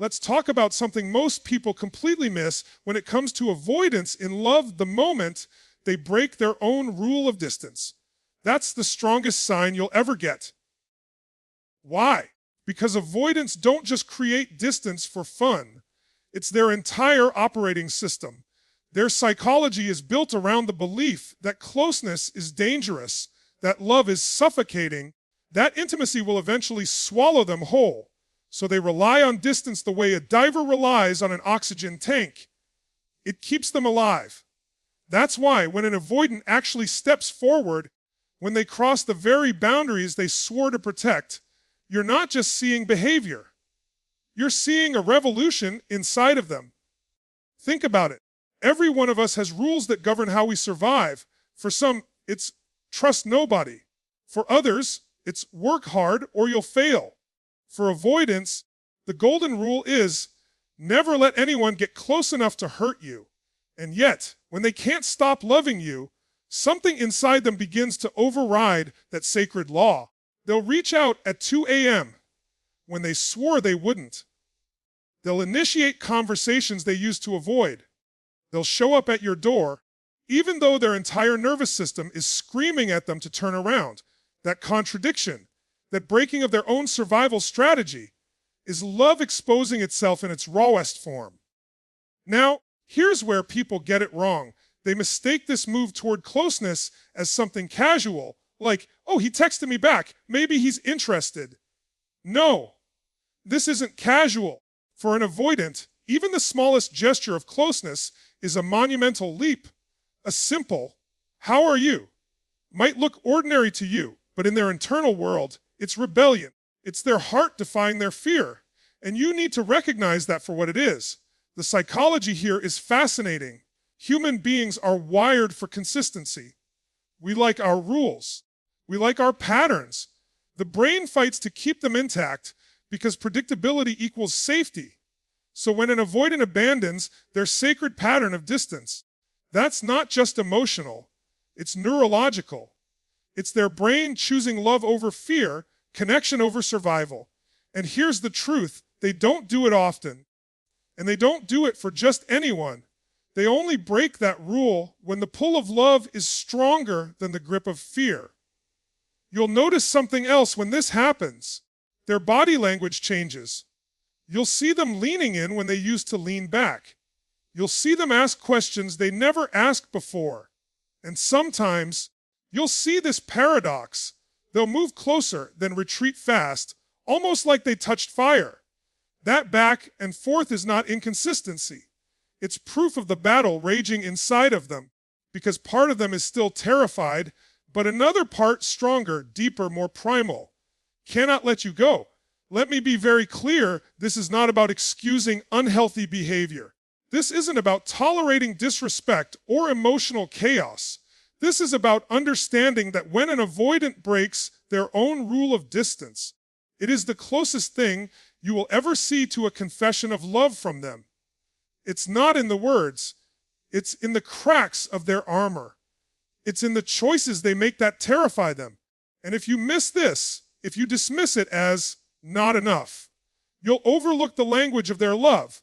let's talk about something most people completely miss when it comes to avoidance in love: the moment they break their own rule of distance. That's the strongest sign you'll ever get. Why? Because avoidants don't just create distance for fun. It's their entire operating system. Their psychology is built around the belief that closeness is dangerous, that love is suffocating, that intimacy will eventually swallow them whole. So they rely on distance the way a diver relies on an oxygen tank. It keeps them alive. That's why when an avoidant actually steps forward, when they cross the very boundaries they swore to protect, you're not just seeing behavior. You're seeing a revolution inside of them. Think about it. Every one of us has rules that govern how we survive. For some, it's trust nobody. For others, it's work hard or you'll fail. For avoidance, the golden rule is never let anyone get close enough to hurt you. And yet, when they can't stop loving you, something inside them begins to override that sacred law. They'll reach out at 2 a.m. when they swore they wouldn't. They'll initiate conversations they used to avoid. They'll show up at your door, even though their entire nervous system is screaming at them to turn around. That contradiction, that breaking of their own survival strategy, is love exposing itself in its rawest form. Now, here's where people get it wrong. They mistake this move toward closeness as something casual, like, oh, he texted me back, maybe he's interested. No, this isn't casual. For an avoidant, even the smallest gesture of closeness is a monumental leap. A simple, how are you, might look ordinary to you, but in their internal world, it's rebellion. It's their heart defying their fear. And you need to recognize that for what it is. The psychology here is fascinating. Human beings are wired for consistency. We like our rules. We like our patterns. The brain fights to keep them intact because predictability equals safety. So when an avoidant abandons their sacred pattern of distance, that's not just emotional, it's neurological. It's their brain choosing love over fear, connection over survival. And here's the truth, they don't do it often. And they don't do it for just anyone. They only break that rule when the pull of love is stronger than the grip of fear. You'll notice something else when this happens. Their body language changes. You'll see them leaning in when they used to lean back. You'll see them ask questions they never asked before. And sometimes, you'll see this paradox. They'll move closer, then retreat fast, almost like they touched fire. That back and forth is not inconsistency. It's proof of the battle raging inside of them, because part of them is still terrified, but another part stronger, deeper, more primal. Cannot let you go. Let me be very clear, this is not about excusing unhealthy behavior. This isn't about tolerating disrespect or emotional chaos. This is about understanding that when an avoidant breaks their own rule of distance, it is the closest thing you will ever see to a confession of love from them. It's not in the words, it's in the cracks of their armor. It's in the choices they make that terrify them. And if you miss this, if you dismiss it as not enough, you'll overlook the language of their love.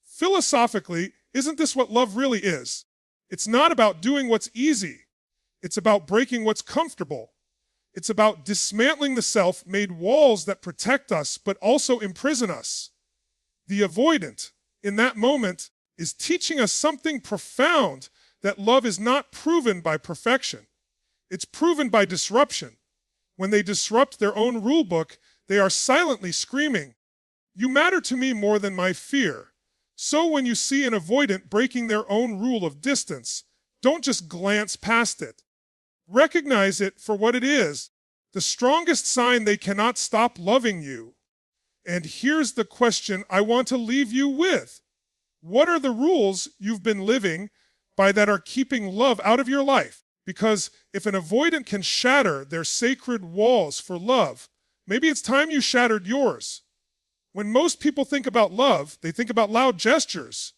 Philosophically, isn't this what love really is? It's not about doing what's easy. It's about breaking what's comfortable. It's about dismantling the self-made walls that protect us but also imprison us. The avoidant, in that moment, is teaching us something profound, that love is not proven by perfection. It's proven by disruption. When they disrupt their own rule book, they are silently screaming, "You matter to me more than my fear." So when you see an avoidant breaking their own rule of distance, don't just glance past it. Recognize it for what it is, the strongest sign they cannot stop loving you. And here's the question I want to leave you with. What are the rules you've been living by that are keeping love out of your life? Because if an avoidant can shatter their sacred walls for love, maybe it's time you shattered yours. When most people think about love, they think about loud gestures,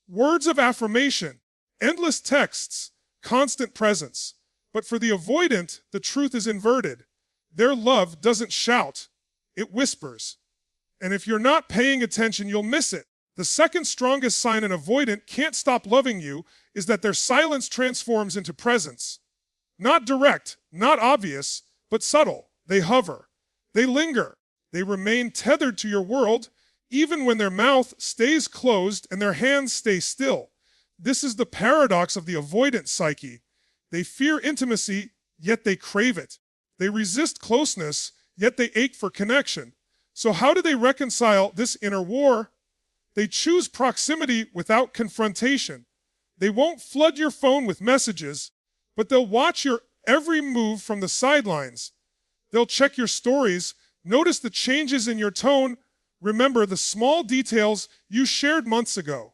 words of affirmation, endless texts, constant presence. But for the avoidant, the truth is inverted. Their love doesn't shout, it whispers. And if you're not paying attention, you'll miss it. The second strongest sign an avoidant can't stop loving you is that their silence transforms into presence. Not direct, not obvious, but subtle. They hover. They linger. They remain tethered to your world, even when their mouth stays closed and their hands stay still. This is the paradox of the avoidant psyche. They fear intimacy, yet they crave it. They resist closeness, yet they ache for connection. So how do they reconcile this inner war? They choose proximity without confrontation. They won't flood your phone with messages, but they'll watch your every move from the sidelines. They'll check your stories, notice the changes in your tone, remember the small details you shared months ago.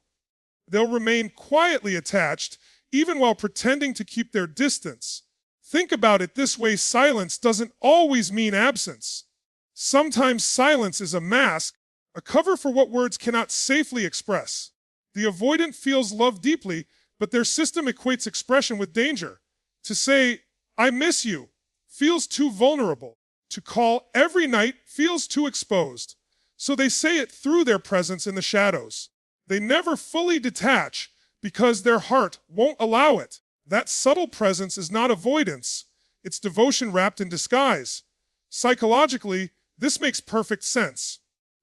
They'll remain quietly attached, even while pretending to keep their distance. Think about it this way: silence doesn't always mean absence. Sometimes silence is a mask, a cover for what words cannot safely express. The avoidant feels love deeply, but their system equates expression with danger. To say, "I miss you," feels too vulnerable. To call every night feels too exposed. So they say it through their presence in the shadows. They never fully detach because their heart won't allow it. That subtle presence is not avoidance. It's devotion wrapped in disguise. Psychologically, this makes perfect sense.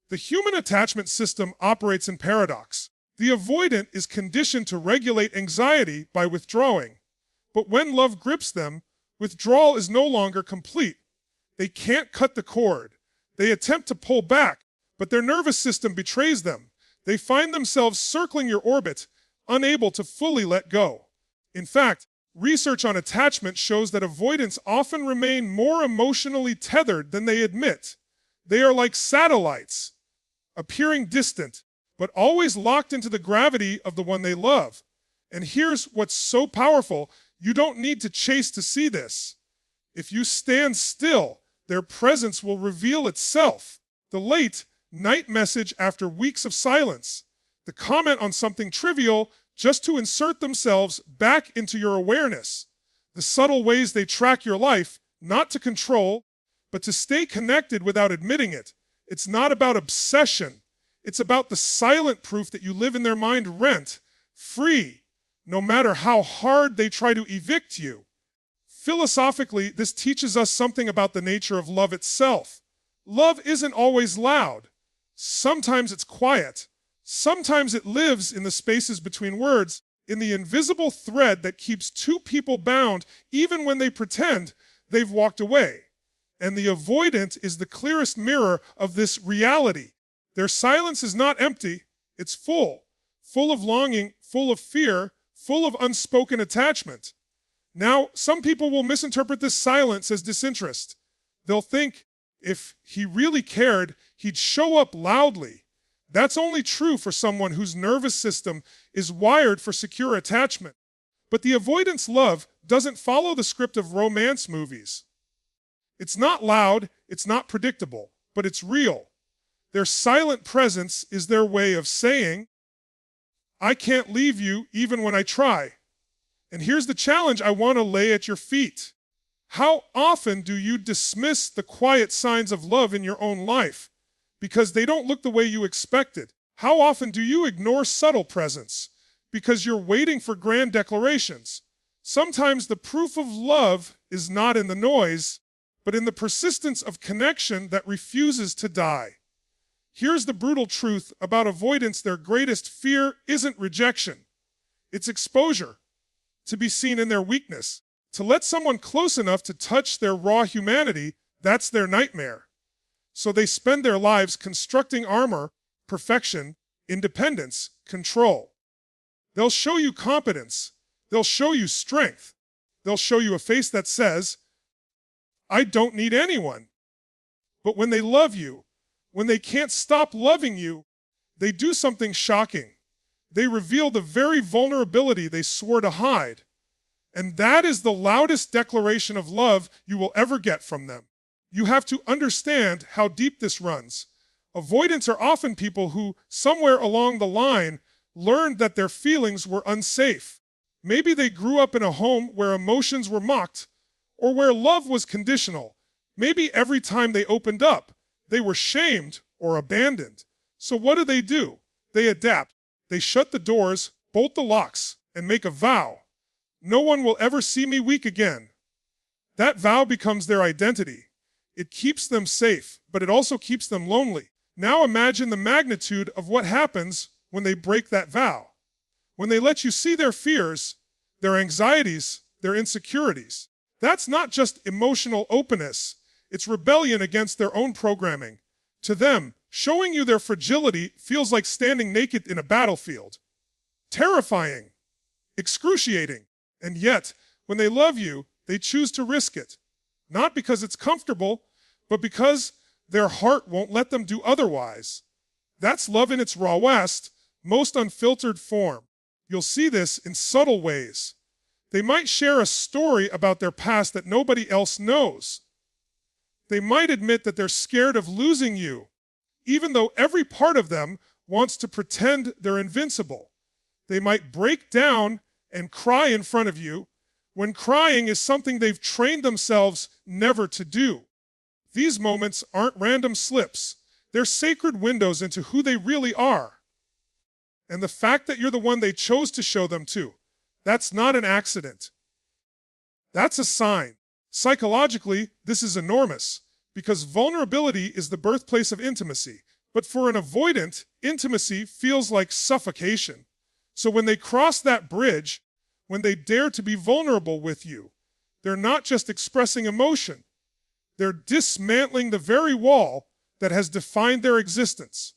The human attachment system operates in paradox. The avoidant is conditioned to regulate anxiety by withdrawing. But when love grips them, withdrawal is no longer complete. They can't cut the cord. They attempt to pull back, but their nervous system betrays them. They find themselves circling your orbit, unable to fully let go. In fact, research on attachment shows that avoidants often remain more emotionally tethered than they admit. They are like satellites, appearing distant, but always locked into the gravity of the one they love. And here's what's so powerful: you don't need to chase to see this. If you stand still, their presence will reveal itself. The late night message after weeks of silence, the comment on something trivial just to insert themselves back into your awareness, the subtle ways they track your life, not to control, but to stay connected without admitting it. It's not about obsession. It's about the silent proof that you live in their mind rent, free, no matter how hard they try to evict you. Philosophically, this teaches us something about the nature of love itself. Love isn't always loud. Sometimes it's quiet. Sometimes it lives in the spaces between words, in the invisible thread that keeps two people bound even when they pretend they've walked away. And the avoidant is the clearest mirror of this reality. Their silence is not empty, it's full of longing, full of fear, full of unspoken attachment. Now, some people will misinterpret this silence as disinterest. They'll think if he really cared, he'd show up loudly. That's only true for someone whose nervous system is wired for secure attachment. But the avoidant's love doesn't follow the script of romance movies. It's not loud, it's not predictable, but it's real. Their silent presence is their way of saying, "I can't leave you even when I try." And here's the challenge I want to lay at your feet. How often do you dismiss the quiet signs of love in your own life because they don't look the way you expected? How often do you ignore subtle presence because you're waiting for grand declarations? Sometimes the proof of love is not in the noise, but in the persistence of connection that refuses to die. Here's the brutal truth about avoidance: their greatest fear isn't rejection, it's exposure, to be seen in their weakness. To let someone close enough to touch their raw humanity, that's their nightmare. So they spend their lives constructing armor, perfection, independence, control. They'll show you competence. They'll show you strength. They'll show you a face that says, "I don't need anyone." But when they love you, when they can't stop loving you, they do something shocking. They reveal the very vulnerability they swore to hide. And that is the loudest declaration of love you will ever get from them. You have to understand how deep this runs. Avoidants are often people who, somewhere along the line, learned that their feelings were unsafe. Maybe they grew up in a home where emotions were mocked, or where love was conditional. Maybe every time they opened up, they were shamed or abandoned. So what do? They adapt. They shut the doors, bolt the locks, and make a vow. No one will ever see me weak again. That vow becomes their identity. It keeps them safe, but it also keeps them lonely. Now imagine the magnitude of what happens when they break that vow. When they let you see their fears, their anxieties, their insecurities. That's not just emotional openness. It's rebellion against their own programming. To them, showing you their fragility feels like standing naked in a battlefield. Terrifying, excruciating, and yet, when they love you, they choose to risk it. Not because it's comfortable, but because their heart won't let them do otherwise. That's love in its rawest, most unfiltered form. You'll see this in subtle ways. They might share a story about their past that nobody else knows. They might admit that they're scared of losing you, even though every part of them wants to pretend they're invincible. They might break down and cry in front of you when crying is something they've trained themselves never to do. These moments aren't random slips. They're sacred windows into who they really are. And the fact that you're the one they chose to show them to, that's not an accident. That's a sign. Psychologically, this is enormous, because vulnerability is the birthplace of intimacy. But for an avoidant, intimacy feels like suffocation. So when they cross that bridge, when they dare to be vulnerable with you, they're not just expressing emotion. They're dismantling the very wall that has defined their existence.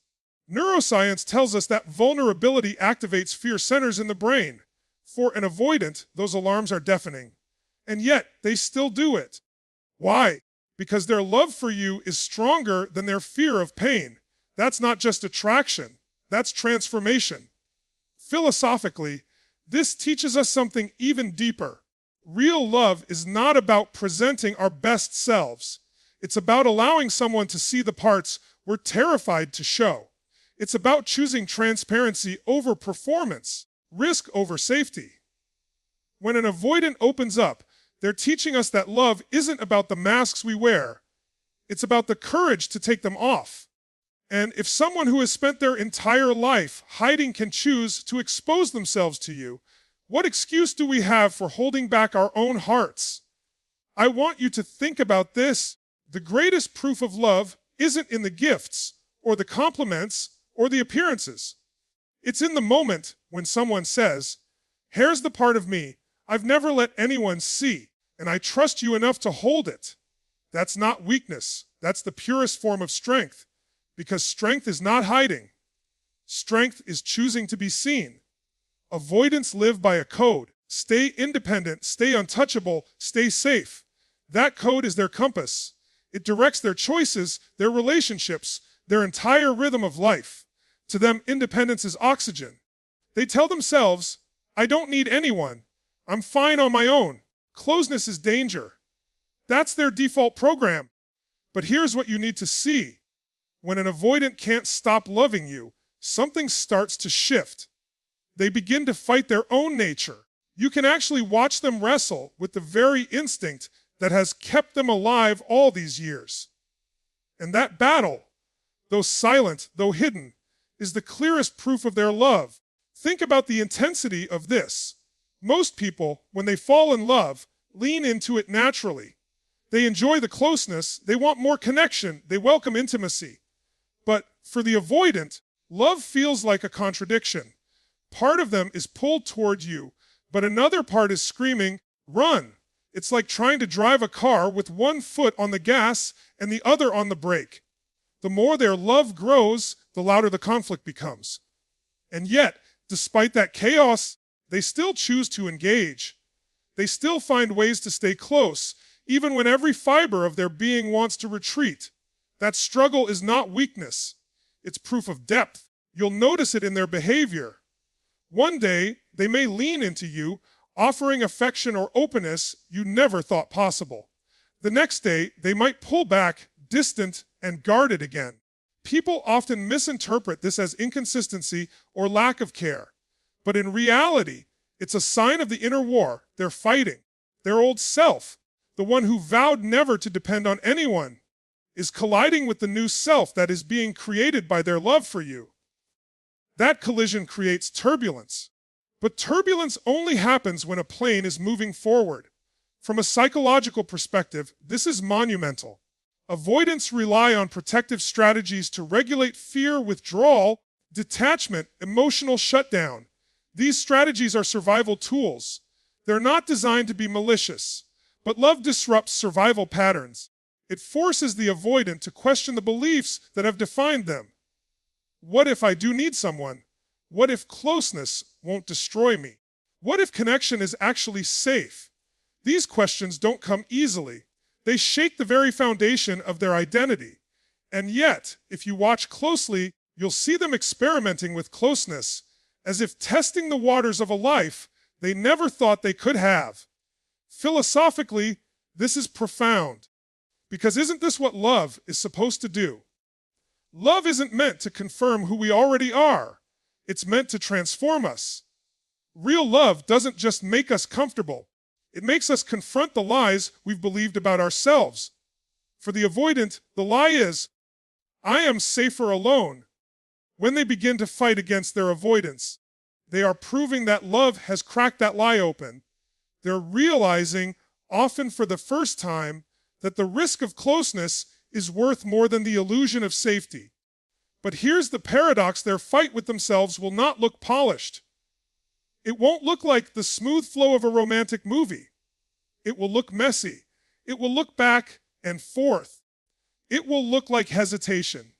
Neuroscience tells us that vulnerability activates fear centers in the brain. For an avoidant, those alarms are deafening. And yet, they still do it. Why? Because their love for you is stronger than their fear of pain. That's not just attraction, that's transformation. Philosophically, this teaches us something even deeper. Real love is not about presenting our best selves. It's about allowing someone to see the parts we're terrified to show. It's about choosing transparency over performance, risk over safety. When an avoidant opens up, they're teaching us that love isn't about the masks we wear. It's about the courage to take them off. And if someone who has spent their entire life hiding can choose to expose themselves to you, what excuse do we have for holding back our own hearts? I want you to think about this. The greatest proof of love isn't in the gifts, or the compliments, or the appearances. It's in the moment when someone says, "Here's the part of me I've never let anyone see, and I trust you enough to hold it." That's not weakness. That's the purest form of strength. Because strength is not hiding. Strength is choosing to be seen. Avoidants live by a code. Stay independent, stay untouchable, stay safe. That code is their compass. It directs their choices, their relationships, their entire rhythm of life. To them, independence is oxygen. They tell themselves, "I don't need anyone. I'm fine on my own. Closeness is danger." That's their default program. But here's what you need to see. When an avoidant can't stop loving you, something starts to shift. They begin to fight their own nature. You can actually watch them wrestle with the very instinct that has kept them alive all these years. And that battle, though silent, though hidden, is the clearest proof of their love. Think about the intensity of this. Most people, when they fall in love, lean into it naturally. They enjoy the closeness, they want more connection, they welcome intimacy. But for the avoidant, love feels like a contradiction. Part of them is pulled toward you, but another part is screaming, "Run!" It's like trying to drive a car with one foot on the gas and the other on the brake. The more their love grows, the louder the conflict becomes. And yet, despite that chaos, they still choose to engage. They still find ways to stay close, even when every fiber of their being wants to retreat. That struggle is not weakness. It's proof of depth. You'll notice it in their behavior. One day, they may lean into you, offering affection or openness you never thought possible. The next day, they might pull back, distant and guarded again. People often misinterpret this as inconsistency or lack of care. But in reality, it's a sign of the inner war they're fighting. Their old self, the one who vowed never to depend on anyone. is colliding with the new self that is being created by their love for you. That collision creates turbulence. But turbulence only happens when a plane is moving forward. From a psychological perspective, this is monumental. Avoidants rely on protective strategies to regulate fear, withdrawal, detachment, emotional shutdown. These strategies are survival tools. They're not designed to be malicious, but love disrupts survival patterns. It forces the avoidant to question the beliefs that have defined them. What if I do need someone? What if closeness won't destroy me? What if connection is actually safe? These questions don't come easily. They shake the very foundation of their identity. And yet, if you watch closely, you'll see them experimenting with closeness, as if testing the waters of a life they never thought they could have. Philosophically, this is profound. Because isn't this what love is supposed to do? Love isn't meant to confirm who we already are. It's meant to transform us. Real love doesn't just make us comfortable. It makes us confront the lies we've believed about ourselves. For the avoidant, the lie is, I am safer alone. When they begin to fight against their avoidance, they are proving that love has cracked that lie open. They're realizing, often for the first time, that the risk of closeness is worth more than the illusion of safety. But here's the paradox: their fight with themselves will not look polished. It won't look like the smooth flow of a romantic movie. It will look messy. It will look back and forth. It will look like hesitation.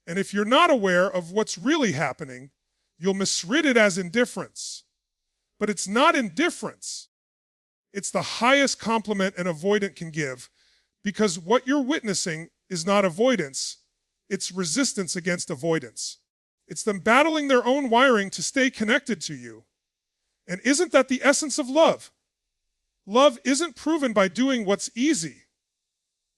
And if you're not aware of what's really happening, you'll misread it as indifference. But it's not indifference. It's the highest compliment an avoidant can give, because what you're witnessing is not avoidance. It's resistance against avoidance. It's them battling their own wiring to stay connected to you. And isn't that the essence of love? Love isn't proven by doing what's easy.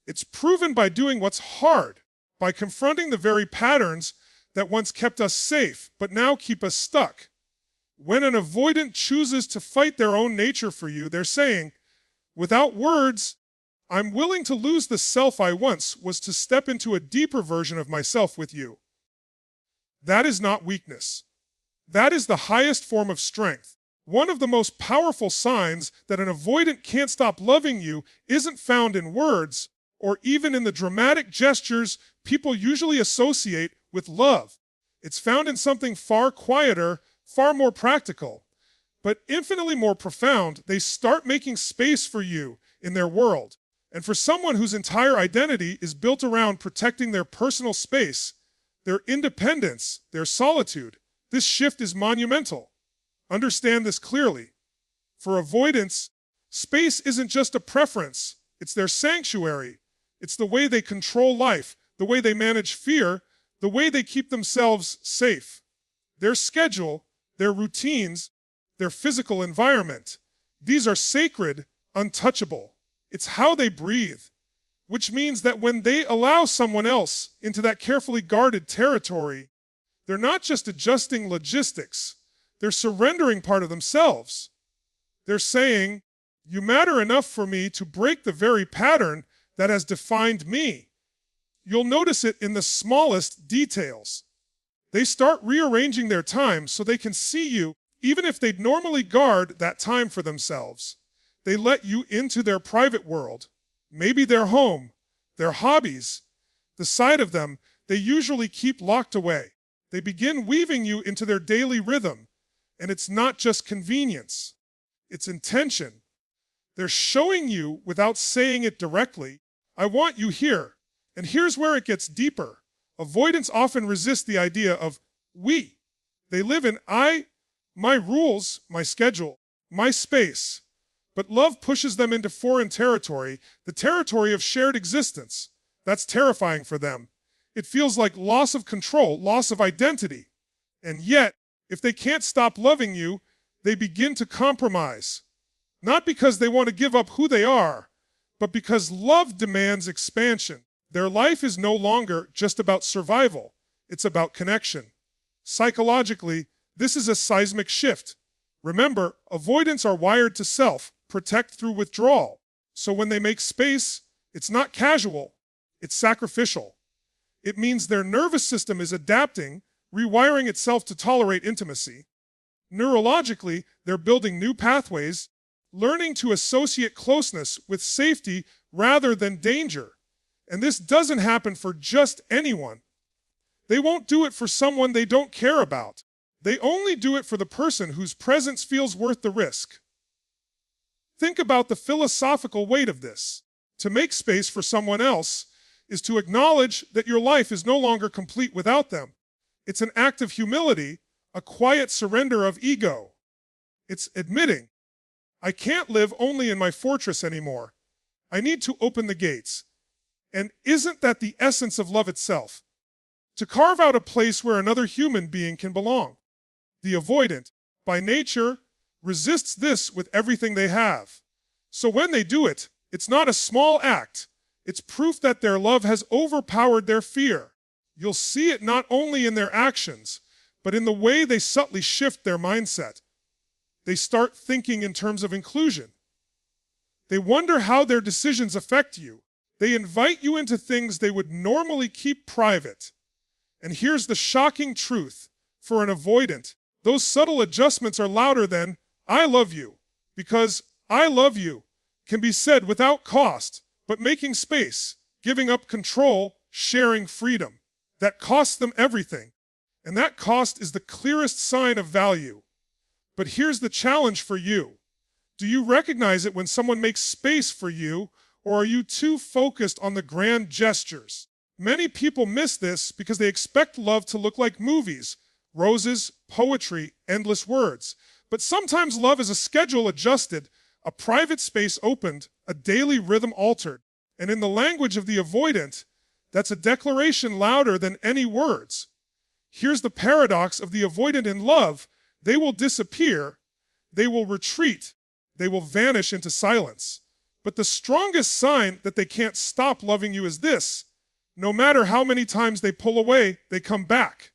It's proven by doing what's hard, by confronting the very patterns that once kept us safe, but now keep us stuck. When an avoidant chooses to fight their own nature for you, they're saying, without words, I'm willing to lose the self I once was to step into a deeper version of myself with you. That is not weakness. That is the highest form of strength. One of the most powerful signs that an avoidant can't stop loving you isn't found in words or even in the dramatic gestures people usually associate with love. It's found in something far quieter, far more practical, but infinitely more profound. They start making space for you in their world. And for someone whose entire identity is built around protecting their personal space, their independence, their solitude, this shift is monumental. Understand this clearly. For avoidants, space isn't just a preference, it's their sanctuary. It's the way they control life, the way they manage fear, the way they keep themselves safe. Their schedule, their routines, their physical environment, these are sacred, untouchable. It's how they breathe, which means that when they allow someone else into that carefully guarded territory, they're not just adjusting logistics, they're surrendering part of themselves. They're saying, you matter enough for me to break the very pattern that has defined me. You'll notice it in the smallest details. They start rearranging their time so they can see you, even if they'd normally guard that time for themselves. They let you into their private world, maybe their home, their hobbies, the side of them they usually keep locked away. They begin weaving you into their daily rhythm, and it's not just convenience, it's intention. They're showing you, without saying it directly, I want you here. And here's where it gets deeper. Avoidants often resist the idea of we. They live in I, my rules, my schedule, my space. But love pushes them into foreign territory, the territory of shared existence. That's terrifying for them. It feels like loss of control, loss of identity. And yet, if they can't stop loving you, they begin to compromise. Not because they want to give up who they are, but because love demands expansion. Their life is no longer just about survival. It's about connection. Psychologically, this is a seismic shift. Remember, avoidants are wired to self, protect through withdrawal. So when they make space, it's not casual. It's sacrificial. It means their nervous system is adapting, rewiring itself to tolerate intimacy. Neurologically, they're building new pathways, learning to associate closeness with safety rather than danger. And this doesn't happen for just anyone. They won't do it for someone they don't care about. They only do it for the person whose presence feels worth the risk. Think about the philosophical weight of this. To make space for someone else is to acknowledge that your life is no longer complete without them. It's an act of humility, a quiet surrender of ego. It's admitting, I can't live only in my fortress anymore. I need to open the gates. And isn't that the essence of love itself? To carve out a place where another human being can belong. The avoidant, by nature, resists this with everything they have. So when they do it, it's not a small act. It's proof that their love has overpowered their fear. You'll see it not only in their actions, but in the way they subtly shift their mindset. They start thinking in terms of inclusion. They wonder how their decisions affect you. They invite you into things they would normally keep private. And here's the shocking truth. For an avoidant, those subtle adjustments are louder than, I love you, because I love you can be said without cost, but making space, giving up control, sharing freedom. That costs them everything. And that cost is the clearest sign of value. But here's the challenge for you. Do you recognize it when someone makes space for you, or are you too focused on the grand gestures? Many people miss this because they expect love to look like movies, roses, poetry, endless words. But sometimes love is a schedule adjusted, a private space opened, a daily rhythm altered. And in the language of the avoidant, that's a declaration louder than any words. Here's the paradox of the avoidant in love. They will disappear, they will retreat, they will vanish into silence. But the strongest sign that they can't stop loving you is this. No matter how many times they pull away, they come back.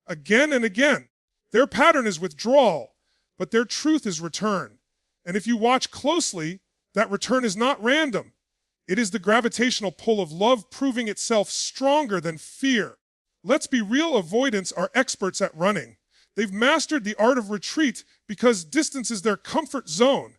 Again and again. Their pattern is withdrawal, but their truth is return. And if you watch closely, that return is not random. It is the gravitational pull of love proving itself stronger than fear. Let's be real, avoidants are experts at running. They've mastered the art of retreat because distance is their comfort zone.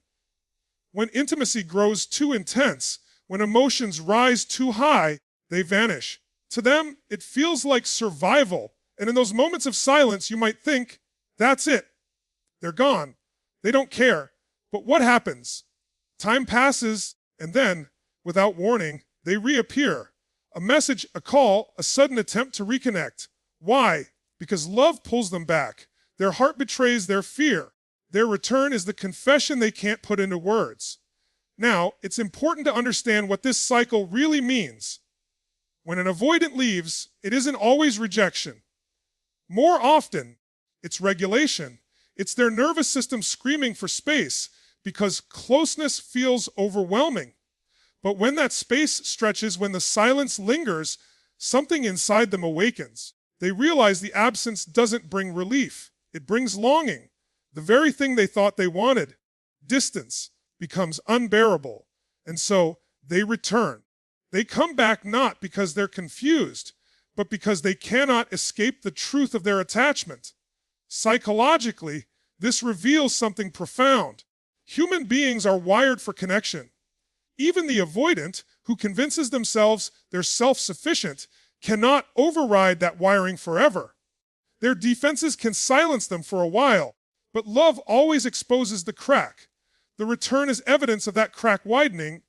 When intimacy grows too intense, when emotions rise too high, they vanish. To them, it feels like survival. And in those moments of silence, you might think, that's it. They're gone. They don't care. But what happens? Time passes, and then, without warning, they reappear. A message, a call, a sudden attempt to reconnect. Why? Because love pulls them back. Their heart betrays their fear. Their return is the confession they can't put into words. Now, it's important to understand what this cycle really means. When an avoidant leaves, it isn't always rejection. More often, it's regulation. It's their nervous system screaming for space because closeness feels overwhelming. But when that space stretches, when the silence lingers, something inside them awakens. They realize the absence doesn't bring relief. It brings longing. The very thing they thought they wanted, distance, becomes unbearable. And so they return. They come back not because they're confused, but because they cannot escape the truth of their attachment. Psychologically, this reveals something profound. Human beings are wired for connection. Even the avoidant, who convinces themselves they're self-sufficient, cannot override that wiring forever. Their defenses can silence them for a while, but love always exposes the crack. The return is evidence of that crack widening,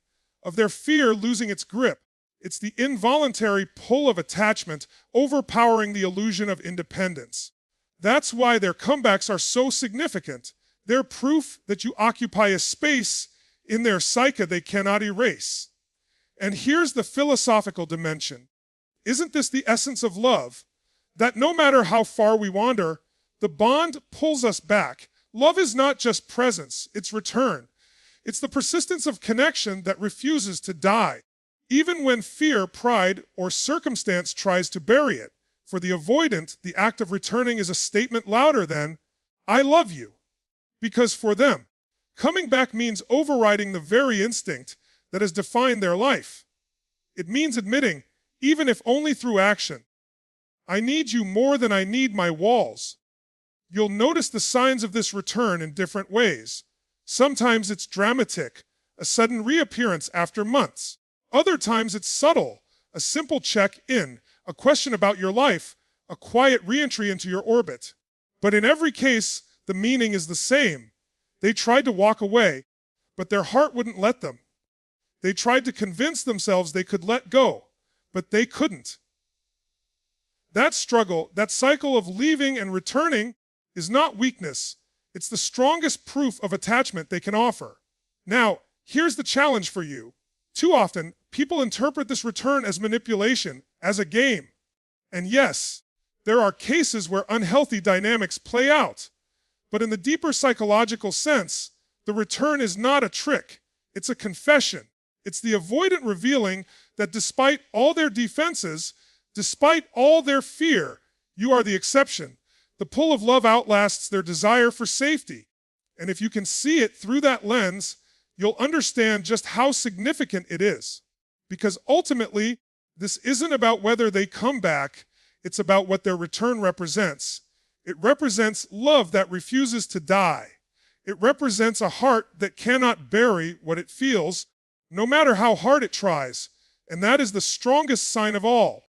of their fear losing its grip. It's the involuntary pull of attachment overpowering the illusion of independence. That's why their comebacks are so significant. They're proof that you occupy a space in their psyche they cannot erase. And here's the philosophical dimension. Isn't this the essence of love? That no matter how far we wander, the bond pulls us back. Love is not just presence, it's return. It's the persistence of connection that refuses to die, even when fear, pride, or circumstance tries to bury it. For the avoidant, the act of returning is a statement louder than, I love you. Because for them, coming back means overriding the very instinct that has defined their life. It means admitting, even if only through action, I need you more than I need my walls. You'll notice the signs of this return in different ways. Sometimes it's dramatic, a sudden reappearance after months. Other times it's subtle, a simple check-in, a question about your life, a quiet re-entry into your orbit. But in every case, the meaning is the same. They tried to walk away, but their heart wouldn't let them. They tried to convince themselves they could let go, but they couldn't. That struggle, that cycle of leaving and returning, is not weakness. It's the strongest proof of attachment they can offer. Now, here's the challenge for you. Too often, people interpret this return as manipulation, as a game. And yes, there are cases where unhealthy dynamics play out. But in the deeper psychological sense, the return is not a trick. It's a confession. It's the avoidant revealing that despite all their defenses, despite all their fear, you are the exception. The pull of love outlasts their desire for safety. And if you can see it through that lens, you'll understand just how significant it is. Because ultimately, this isn't about whether they come back, it's about what their return represents. It represents love that refuses to die. It represents a heart that cannot bury what it feels, no matter how hard it tries. And that is the strongest sign of all.